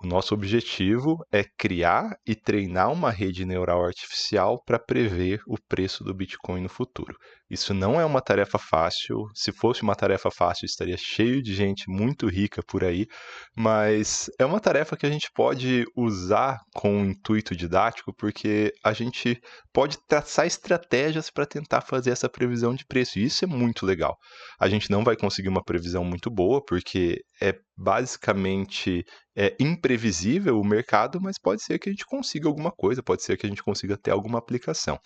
O nosso objetivo é criar e treinar uma rede neural artificial para prever o preço do Bitcoin no futuro. Isso não é uma tarefa fácil. Se fosse uma tarefa fácil, estaria cheio de gente muito rica por aí, mas é uma tarefa que a gente pode usar com um intuito didático, porque a gente pode traçar estratégias para tentar fazer essa previsão de preço. E isso é muito legal. A gente não vai conseguir uma previsão muito boa, porque é basicamente imprevisível o mercado, mas pode ser que a gente consiga alguma coisa, pode ser que a gente consiga ter alguma aplicação.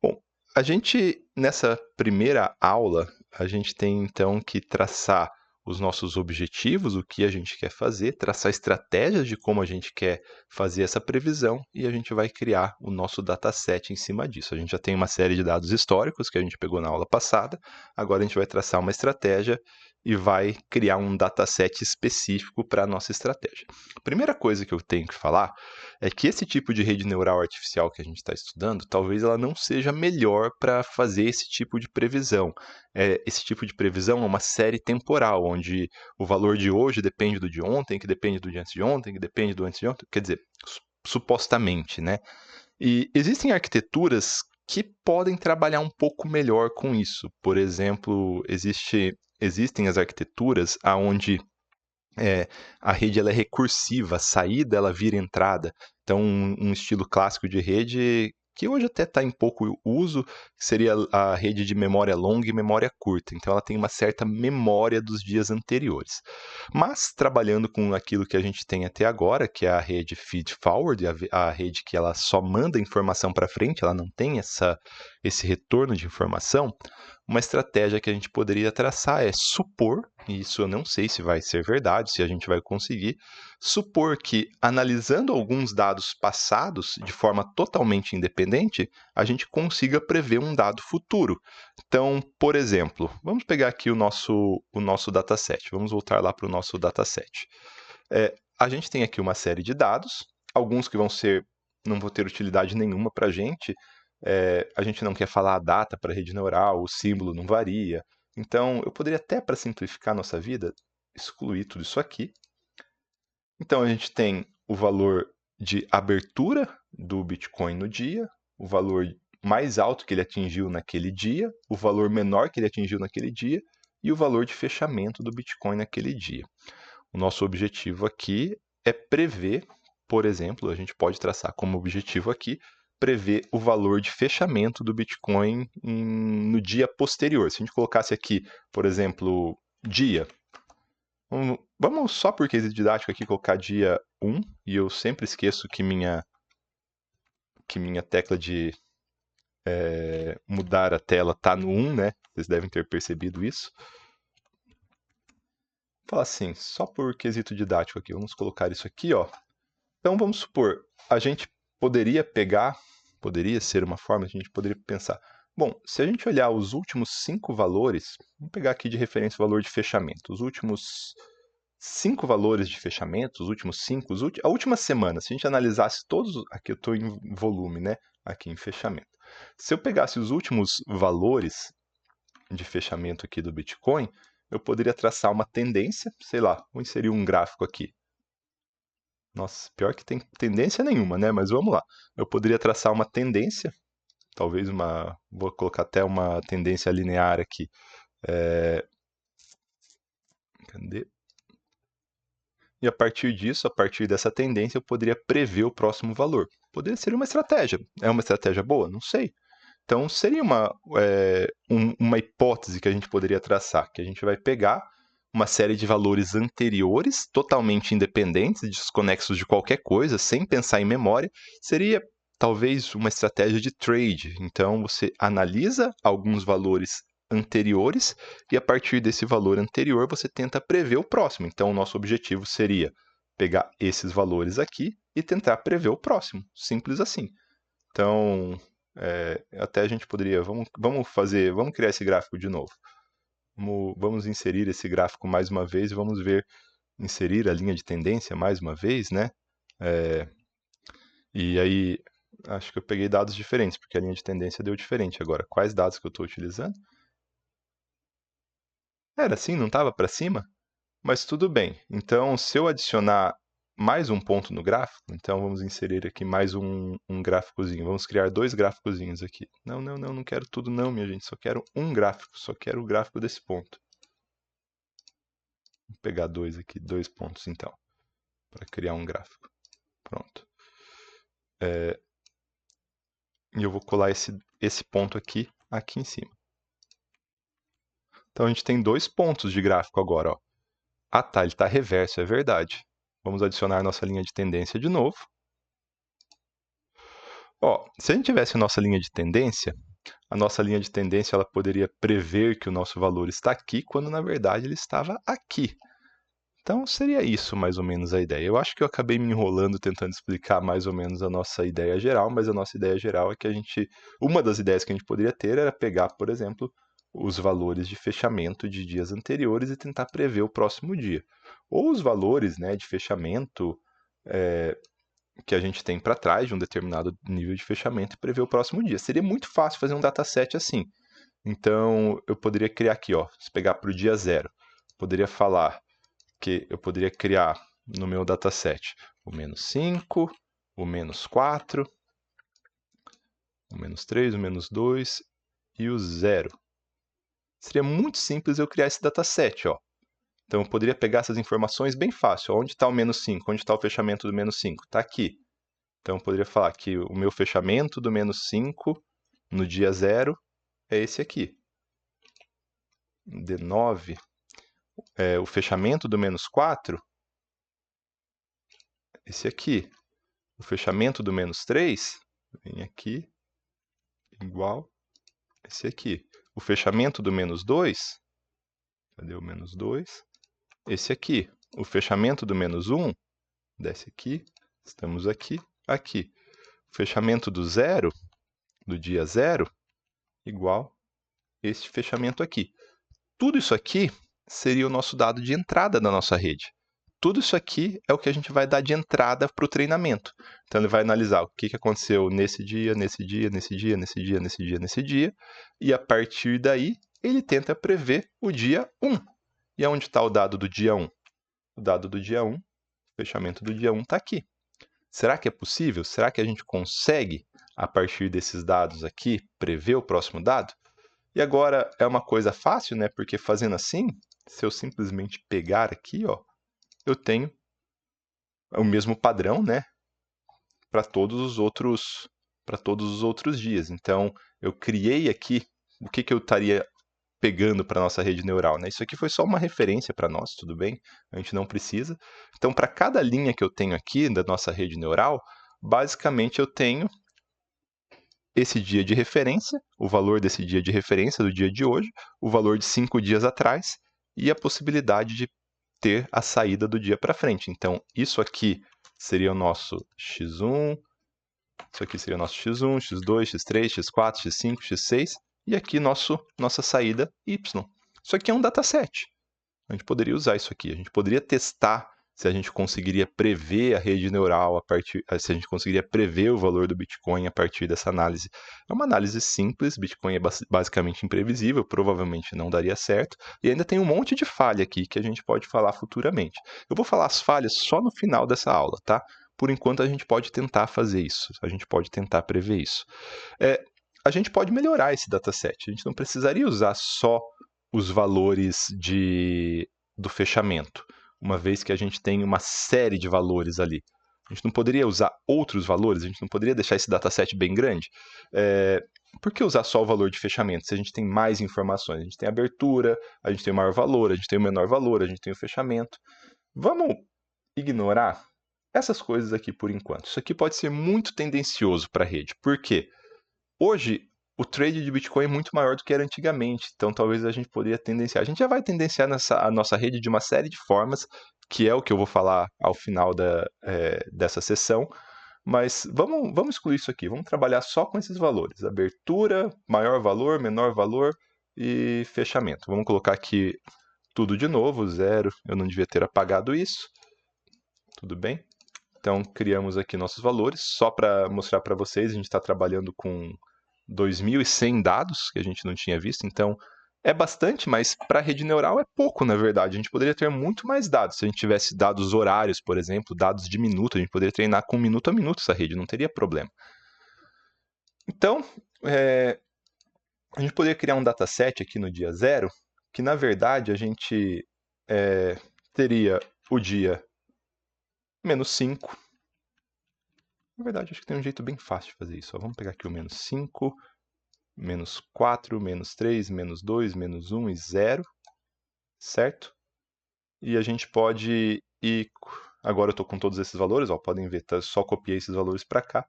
Bom, a gente, nessa primeira aula, a gente tem então que traçar os nossos objetivos, o que a gente quer fazer, traçar estratégias de como a gente quer fazer essa previsão e a gente vai criar o nosso dataset em cima disso. A gente já tem uma série de dados históricos que a gente pegou na aula passada, agora a gente vai traçar uma estratégia e vai criar um dataset específico para a nossa estratégia. A primeira coisa que eu tenho que falar é que esse tipo de rede neural artificial que a gente está estudando, talvez ela não seja melhor para fazer esse tipo de previsão. Esse tipo de previsão é uma série temporal, onde o valor de hoje depende do de ontem, que depende do de antes de ontem, que depende do antes de ontem, quer dizer, supostamente, né? E existem arquiteturas que podem trabalhar um pouco melhor com isso. Por exemplo, existem as arquiteturas onde a rede ela é recursiva, a saída ela vira entrada. Então, um estilo clássico de rede que hoje até está em pouco uso, seria a rede de memória longa e memória curta. Então, ela tem uma certa memória dos dias anteriores. Mas, trabalhando com aquilo que a gente tem até agora, que é a rede feed-forward, a rede que ela só manda informação para frente, ela não tem esse retorno de informação, uma estratégia que a gente poderia traçar é supor, e isso eu não sei se vai ser verdade, se a gente vai conseguir, supor que, analisando alguns dados passados de forma totalmente independente, a gente consiga prever um dado futuro. Então, por exemplo, vamos pegar aqui o nosso dataset, vamos voltar lá para o nosso dataset. A gente tem aqui uma série de dados, alguns que não vão ter utilidade nenhuma para a gente. A gente não quer falar a data para a rede neural, o símbolo não varia. Então, eu poderia até, para simplificar a nossa vida, excluir tudo isso aqui. Então, a gente tem o valor de abertura do Bitcoin no dia, o valor mais alto que ele atingiu naquele dia, o valor menor que ele atingiu naquele dia e o valor de fechamento do Bitcoin naquele dia. O nosso objetivo aqui é prever, por exemplo, a gente pode traçar como objetivo aqui, prever o valor de fechamento do Bitcoin no dia posterior. Se a gente colocasse aqui, por exemplo, dia, vamos só por quesito didático aqui colocar dia 1, e eu sempre esqueço que minha tecla de mudar a tela está no 1, né? Vocês devem ter percebido isso. Fala assim, só por quesito didático aqui, vamos colocar isso aqui, ó. Então vamos supor, a gente poderia ser uma forma, a gente poderia pensar, bom, se a gente olhar os últimos 5 valores, vamos pegar aqui de referência o valor de fechamento, os últimos 5 valores de fechamento, os últimos 5, a última semana, se a gente analisasse todos, aqui eu estou em volume, né, aqui em fechamento. Se eu pegasse os últimos valores de fechamento aqui do Bitcoin, eu poderia traçar uma tendência, sei lá, vou inserir um gráfico aqui. Nossa, pior que tem tendência nenhuma, né? Mas vamos lá. Eu poderia traçar uma tendência, talvez vou colocar até uma tendência linear aqui. Cadê? E a partir disso, a partir dessa tendência, eu poderia prever o próximo valor. Poderia ser uma estratégia. É uma estratégia boa? Não sei. Então, seria uma hipótese que a gente poderia traçar, que a gente vai pegar uma série de valores anteriores, totalmente independentes, desconexos de qualquer coisa, sem pensar em memória, seria talvez uma estratégia de trade. Então, você analisa alguns valores anteriores e a partir desse valor anterior você tenta prever o próximo. Então, o nosso objetivo seria pegar esses valores aqui e tentar prever o próximo. Simples assim. Então, até a gente poderia, vamos criar esse gráfico de novo. Vamos inserir esse gráfico mais uma vez e vamos inserir a linha de tendência mais uma vez, né? E aí, acho que eu peguei dados diferentes, porque a linha de tendência deu diferente agora. Quais dados que eu estou utilizando? Era assim, não estava para cima? Mas tudo bem. Então, se eu adicionar mais um ponto no gráfico, então vamos inserir aqui mais um gráficozinho. Vamos criar 2 gráficozinhos aqui. Não quero tudo não, minha gente, só quero um gráfico, só quero o gráfico desse ponto. Vou pegar 2 aqui, 2 pontos então, para criar um gráfico. Pronto. E eu vou colar esse ponto aqui em cima. Então a gente tem 2 pontos de gráfico agora, ó. Ah tá, ele está reverso, é verdade. Vamos adicionar nossa linha de tendência de novo. Ó, se a gente tivesse a nossa linha de tendência, a nossa linha de tendência ela poderia prever que o nosso valor está aqui, quando na verdade ele estava aqui. Então seria isso mais ou menos a ideia. Eu acho que eu acabei me enrolando tentando explicar mais ou menos a nossa ideia geral, mas a nossa ideia geral é que uma das ideias que a gente poderia ter era pegar, por exemplo, os valores de fechamento de dias anteriores e tentar prever o próximo dia. Ou os valores, né, de fechamento que a gente tem para trás de um determinado nível de fechamento e prever o próximo dia. Seria muito fácil fazer um dataset assim. Então, eu poderia criar aqui, ó, se pegar para o dia 0, poderia falar que eu poderia criar no meu dataset o menos 5, o menos 4, o menos 3, o menos 2 e o 0. Seria muito simples eu criar esse dataset, ó. Então, eu poderia pegar essas informações bem fácil. Onde está o menos 5? Onde está o fechamento do menos 5? Está aqui. Então, eu poderia falar que o meu fechamento do menos 5 no dia 0 é esse aqui. D9. O fechamento do menos 4, esse aqui. O fechamento do menos 3, vem aqui, igual esse aqui. O fechamento do menos 2, cadê o menos 2? Esse aqui. O fechamento do menos 1, desce aqui, estamos aqui, aqui. O fechamento do 0, do dia 0, igual este fechamento aqui. Tudo isso aqui seria o nosso dado de entrada da nossa rede. Tudo isso aqui é o que a gente vai dar de entrada para o treinamento. Então, ele vai analisar o que aconteceu nesse dia, nesse dia, nesse dia, nesse dia, nesse dia, nesse dia, e a partir daí, ele tenta prever o dia 1. E onde está o dado do dia 1? O dado do dia 1, o fechamento do dia 1 está aqui. Será que é possível? Será que a gente consegue, a partir desses dados aqui, prever o próximo dado? E agora, é uma coisa fácil, né? Porque fazendo assim, se eu simplesmente pegar aqui, ó, eu tenho o mesmo padrão, né, para todos os outros dias. Então, eu criei aqui o que eu estaria pegando para nossa rede neural, né? Isso aqui foi só uma referência para nós, tudo bem? A gente não precisa. Então, para cada linha que eu tenho aqui da nossa rede neural, basicamente eu tenho esse dia de referência, o valor desse dia de referência do dia de hoje, o valor de 5 dias atrás e a possibilidade de ter a saída do dia para frente. Então, isso aqui seria o nosso x1, isso aqui seria o nosso x1, x2, x3, x4, x5, x6, e aqui nossa saída y. Isso aqui é um dataset. A gente poderia usar isso aqui, a gente poderia testar se a gente conseguiria prever a rede neural se a gente conseguiria prever o valor do Bitcoin a partir dessa análise. É uma análise simples, Bitcoin é basicamente imprevisível, provavelmente não daria certo, e ainda tem um monte de falha aqui que a gente pode falar futuramente. Eu vou falar as falhas só no final dessa aula, tá? Por enquanto a gente pode tentar fazer isso, a gente pode tentar prever isso. A gente pode melhorar esse dataset, a gente não precisaria usar só os valores do fechamento, uma vez que a gente tem uma série de valores ali. A gente não poderia usar outros valores? A gente não poderia deixar esse dataset bem grande? Por que usar só o valor de fechamento, se a gente tem mais informações? A gente tem a abertura, a gente tem o maior valor, a gente tem o menor valor, a gente tem o fechamento. Vamos ignorar essas coisas aqui por enquanto. Isso aqui pode ser muito tendencioso para a rede. Por quê? Hoje, o trade de Bitcoin é muito maior do que era antigamente, então talvez a gente poderia tendenciar. A gente já vai tendenciar a nossa rede de uma série de formas, que é o que eu vou falar ao final dessa sessão, mas vamos excluir isso aqui, vamos trabalhar só com esses valores, abertura, maior valor, menor valor e fechamento. Vamos colocar aqui tudo de novo, 0, eu não devia ter apagado isso, tudo bem? Então, criamos aqui nossos valores, só para mostrar para vocês, a gente está trabalhando com 2.100 dados que a gente não tinha visto, então É bastante, mas para a rede neural é pouco, na verdade. A gente poderia ter muito mais dados. Se a gente tivesse dados horários, por exemplo, dados de minuto, a gente poderia treinar com minuto a minuto essa rede, não teria problema. Então, a gente poderia criar um dataset aqui no dia 0, que na verdade a gente teria o dia menos 5. Na verdade, acho que tem um jeito bem fácil de fazer isso. Vamos pegar aqui o menos 5, menos 4, menos 3, menos 2, menos 1 e 0, certo? E a gente pode ir... Agora eu estou com todos esses valores, ó, podem ver, só copiei esses valores para cá.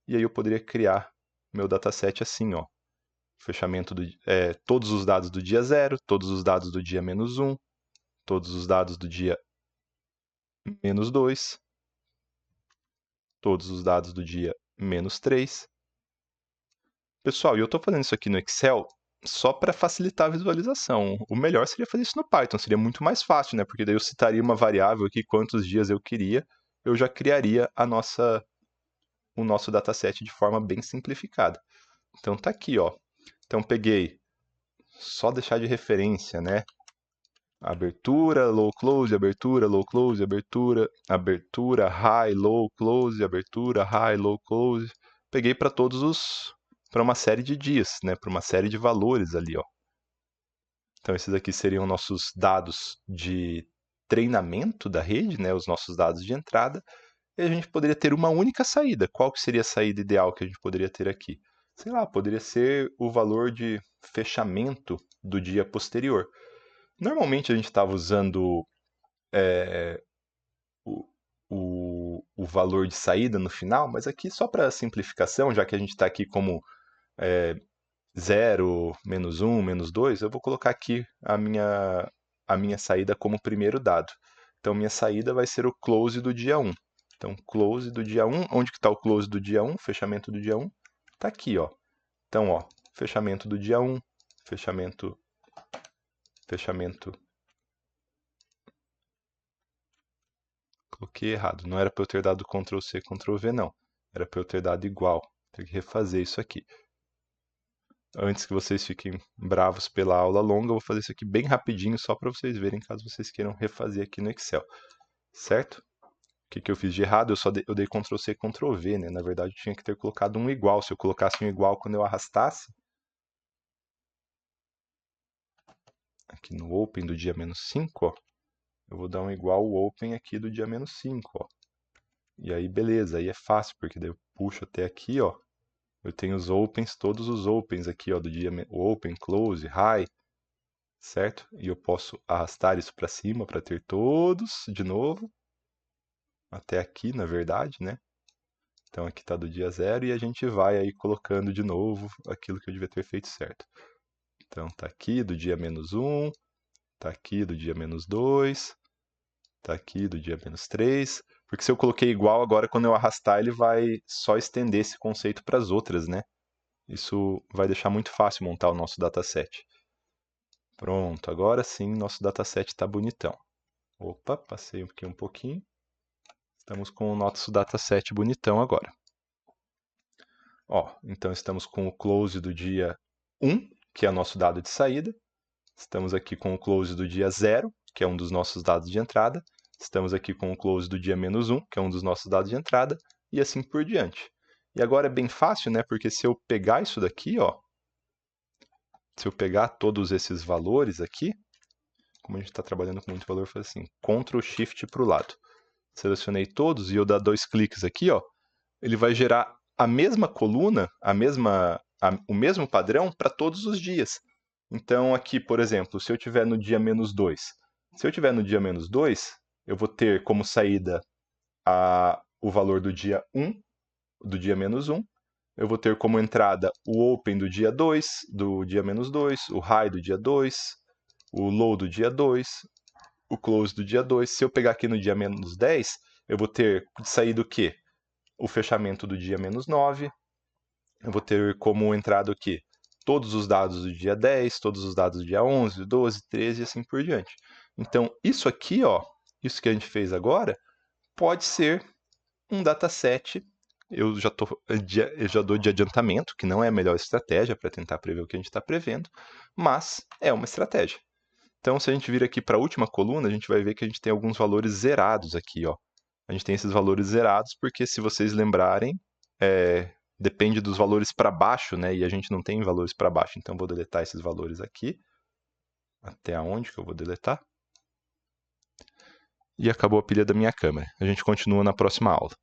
E aí eu poderia criar meu dataset assim, ó. Fechamento todos os dados do dia 0, todos os dados do dia menos 1, todos os dados do dia menos 2, todos os dados do dia menos 3. Pessoal, e eu estou fazendo isso aqui no Excel só para facilitar a visualização. O melhor seria fazer isso no Python, seria muito mais fácil, né? Porque daí eu citaria uma variável aqui, quantos dias eu queria, eu já criaria o nosso dataset de forma bem simplificada. Então tá aqui, ó. Então peguei, só deixar de referência, né? Abertura, low close, abertura, low close, abertura, abertura, high, low close, abertura, high, low close. Peguei para para uma série de dias, né? Para uma série de valores ali, ó. Então esses aqui seriam nossos dados de treinamento da rede, né? Os nossos dados de entrada. E a gente poderia ter uma única saída. Qual que seria a saída ideal que a gente poderia ter aqui? Sei lá, poderia ser o valor de fechamento do dia posterior. Normalmente a gente estava usando o valor de saída no final, mas aqui só para simplificação, já que a gente está aqui como 0, menos 1, menos 2, eu vou colocar aqui a minha saída como primeiro dado. Então minha saída vai ser o close do dia 1. Então close do dia 1, onde que está o close do dia 1? Fechamento do dia 1? Está aqui, ó. Então, ó, fechamento do dia 1, fechamento. Coloquei errado. Não era para eu ter dado Ctrl C, Ctrl V, não. Era para eu ter dado igual. Tem que refazer isso aqui. Antes que vocês fiquem bravos pela aula longa, eu vou fazer isso aqui bem rapidinho, só para vocês verem, caso vocês queiram refazer aqui no Excel. Certo? O que eu fiz de errado? Eu dei Ctrl C, Ctrl V, né? Na verdade, eu tinha que ter colocado um igual. Se eu colocasse um igual quando eu arrastasse, aqui no Open do dia menos 5, ó, eu vou dar um igual ao Open aqui do dia menos 5, ó. E aí, beleza, aí é fácil, porque daí eu puxo até aqui, ó. Eu tenho os opens, todos os opens aqui, ó, do dia open, close, high, certo? E eu posso arrastar isso para cima para ter todos de novo. Até aqui, na verdade, né? Então aqui está do dia 0 e a gente vai aí colocando de novo aquilo que eu devia ter feito certo. Então tá aqui do dia menos 1, tá aqui do dia menos 2, tá aqui do dia menos 3. Porque se eu coloquei igual, agora quando eu arrastar ele vai só estender esse conceito para as outras, né? Isso vai deixar muito fácil montar o nosso dataset. Pronto, agora sim nosso dataset está bonitão. Opa, passei aqui um pouquinho. Estamos com o nosso dataset bonitão agora. Ó, então estamos com o close do dia 1, que é o nosso dado de saída. Estamos aqui com o close do dia 0, que é um dos nossos dados de entrada. Estamos aqui com o close do dia menos 1, que é um dos nossos dados de entrada, e assim por diante. E agora é bem fácil, né? Porque se eu pegar isso daqui, ó, se eu pegar todos esses valores aqui, como a gente está trabalhando com muito valor, faz assim, Ctrl Shift para o lado. Selecionei todos e eu dar 2 cliques aqui, ó, ele vai gerar a mesma coluna, o mesmo padrão para todos os dias. Então aqui, por exemplo, se eu tiver no dia menos 2, se eu tiver no dia menos 2, eu vou ter como saída o valor do dia 1, do dia menos 1. Eu vou ter como entrada o open do dia 2, do dia menos 2, o high do dia 2, o low do dia 2, o close do dia 2. Se eu pegar aqui no dia menos 10, eu vou ter de saída o quê? O fechamento do dia menos 9. Eu vou ter como entrada o quê? Todos os dados do dia 10, todos os dados do dia 11, 12, 13 e assim por diante. Então, isso aqui, ó, isso que a gente fez agora, pode ser um dataset eu já dou de adiantamento, que não é a melhor estratégia para tentar prever o que a gente está prevendo, mas é uma estratégia. Então, se a gente vir aqui para a última coluna, a gente vai ver que a gente tem alguns valores zerados aqui, ó. A gente tem esses valores zerados porque, se vocês lembrarem, depende dos valores para baixo, né? E a gente não tem valores para baixo, então vou deletar esses valores aqui. Até aonde que eu vou deletar? E acabou a pilha da minha câmera. A gente continua na próxima aula.